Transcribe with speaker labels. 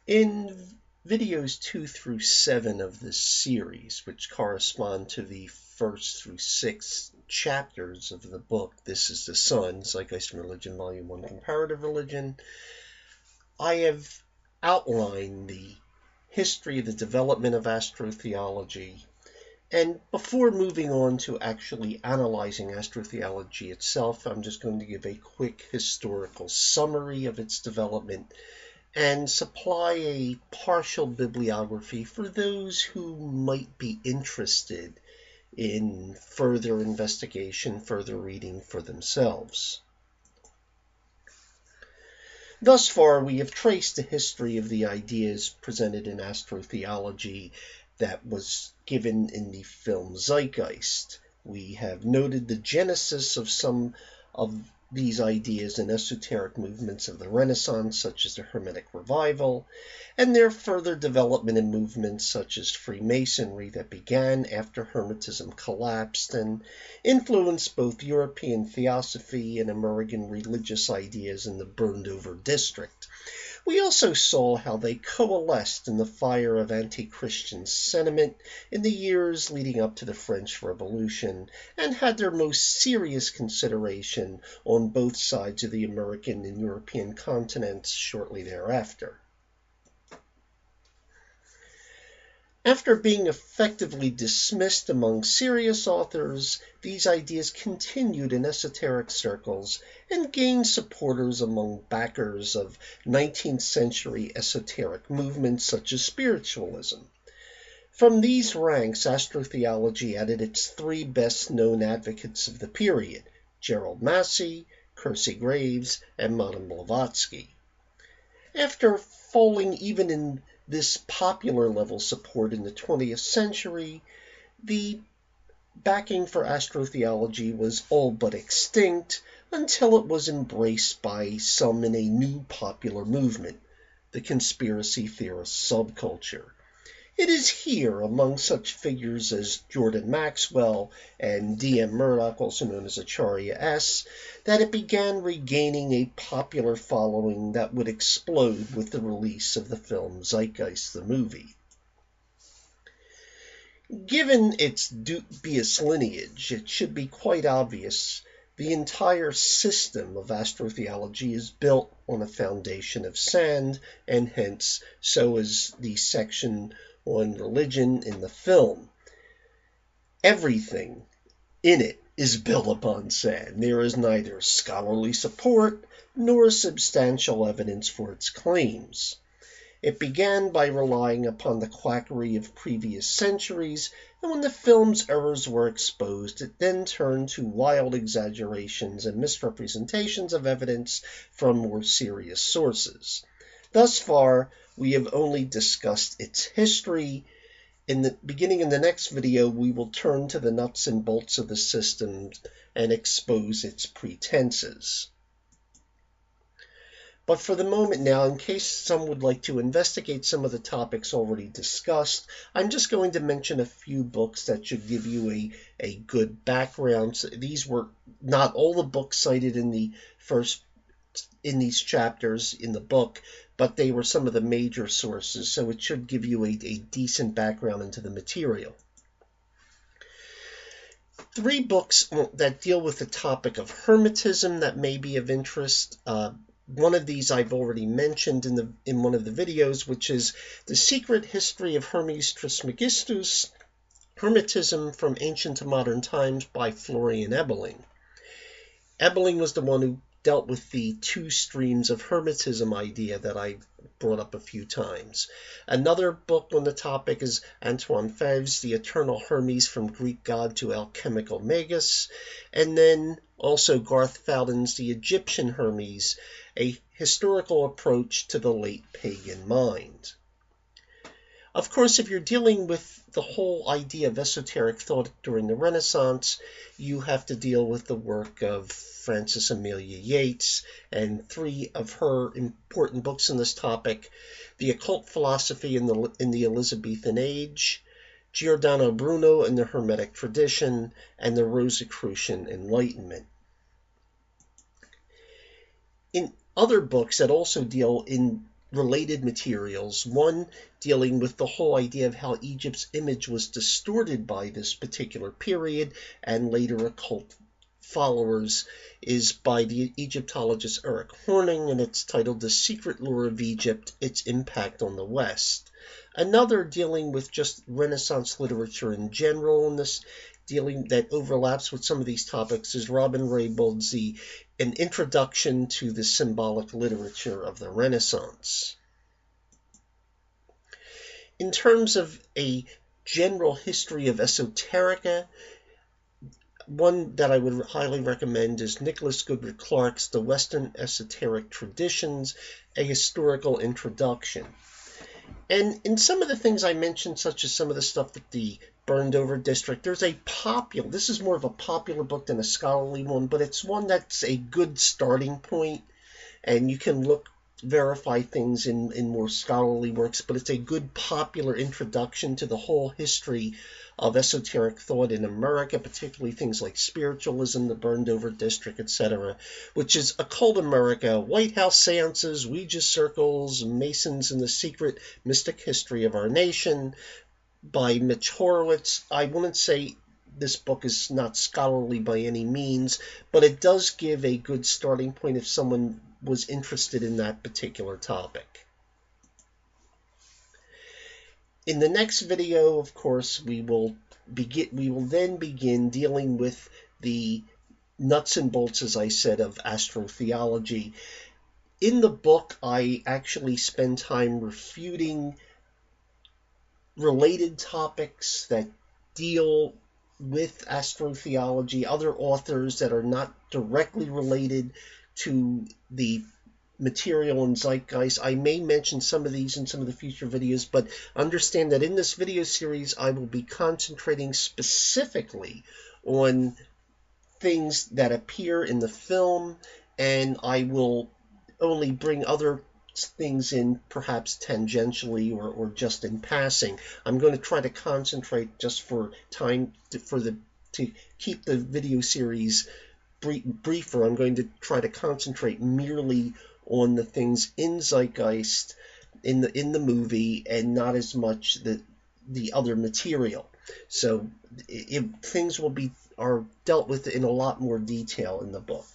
Speaker 1: In videos 2 through 7 of this series, which correspond to the 1st through 6th chapters of the book, This is the Sun, Zeitgeist and Religion, Volume 1, Comparative Religion, I have outlined the history of the development of astrotheology. And before moving on to actually analyzing astrotheology itself, I'm just going to give a quick historical summary of its development and supply a partial bibliography for those who might be interested in further investigation, further reading for themselves. Thus far, we have traced the history of the ideas presented in astrotheology that was given in the film Zeitgeist. We have noted the genesis of some of these ideas in esoteric movements of the Renaissance, such as the Hermetic Revival, and their further development in movements such as Freemasonry that began after Hermetism collapsed and influenced both European theosophy and American religious ideas in the burned-over district. We also saw how they coalesced in the fire of anti-Christian sentiment in the years leading up to the French Revolution and had their most serious consideration on both sides of the American and European continents shortly thereafter. After being effectively dismissed among serious authors, these ideas continued in esoteric circles and gained supporters among backers of 19th century esoteric movements such as spiritualism. From these ranks, astrotheology added its three best-known advocates of the period, Gerald Massey, Kersey Graves, and Madame Blavatsky. After falling even in this popular level support in the 20th century, the backing for astrotheology was all but extinct until it was embraced by some in a new popular movement, the conspiracy theorist subculture. It is here, among such figures as Jordan Maxwell and D.M. Murdoch, also known as Acharya S., that it began regaining a popular following that would explode with the release of the film Zeitgeist the movie. Given its dubious lineage, it should be quite obvious the entire system of astrotheology is built on a foundation of sand, and hence so is the section on religion in the film. Everything in it is built upon sand. There is neither scholarly support nor substantial evidence for its claims. It began by relying upon the quackery of previous centuries, and when the film's errors were exposed, it then turned to wild exaggerations and misrepresentations of evidence from more serious sources. Thus far, we have only discussed its history. In the beginning in the next video, we will turn to the nuts and bolts of the system and expose its pretenses. But for the moment now, in case some would like to investigate some of the topics already discussed, I'm just going to mention a few books that should give you a good background. So these were not all the books cited in these chapters in the book, but they were some of the major sources, so it should give you a decent background into the material. 3 books that deal with the topic of Hermetism that may be of interest. One of these I've already mentioned in one of the videos, which is The Secret History of Hermes Trismegistus, Hermetism from Ancient to Modern Times by Florian Ebeling. Ebeling was the one who dealt with the 2 streams of Hermetism idea that I brought up a few times. Another book on the topic is Antoine Fevre's The Eternal Hermes from Greek God to Alchemical Magus, and then also Garth Fowden's The Egyptian Hermes, a historical approach to the late pagan mind. Of course, if you're dealing with the whole idea of esoteric thought during the Renaissance, you have to deal with the work of Frances Amelia Yates and 3 of her important books on this topic: The Occult Philosophy in the Elizabethan Age, Giordano Bruno and the Hermetic Tradition, and the Rosicrucian Enlightenment. In other books that also deal in related materials, one dealing with the whole idea of how Egypt's image was distorted by this particular period and later occult followers, is by the Egyptologist Eric Horning, and it's titled The Secret Lore of Egypt, Its Impact on the West. Another dealing with just Renaissance literature in general, and this dealing that overlaps with some of these topics, is Robin Raybould's An Introduction to the Symbolic Literature of the Renaissance. In terms of a general history of esoterica, one that I would highly recommend is Nicholas Goodrich Clark's The Western Esoteric Traditions, A Historical Introduction. And in some of the things I mentioned, such as some of the stuff that the Burned Over District, this is more of a popular book than a scholarly one, but it's one that's a good starting point, and you can verify things in more scholarly works, but it's a good popular introduction to the whole history of esoteric thought in America, particularly things like spiritualism, the Burned Over District, etc., which is Occult America, White House Seances, Ouija Circles, Masons, and the Secret Mystic History of Our Nation by Mitch Horowitz. I wouldn't say this book is not scholarly by any means, but it does give a good starting point if someone was interested in that particular topic. In the next video, of course, we will then begin dealing with the nuts and bolts, as I said, of astrotheology. In the book, I actually spend time refuting related topics that deal with astrotheology, other authors that are not directly related to the material in Zeitgeist. I may mention some of these in some of the future videos, but understand that in this video series I will be concentrating specifically on things that appear in the film, and I will only bring other things in perhaps tangentially or just in passing. I'm going to try to concentrate just for time to keep the video series briefer. I'm going to try to concentrate merely on the things in Zeitgeist in the movie and not as much the other material. So things are dealt with in a lot more detail in the book.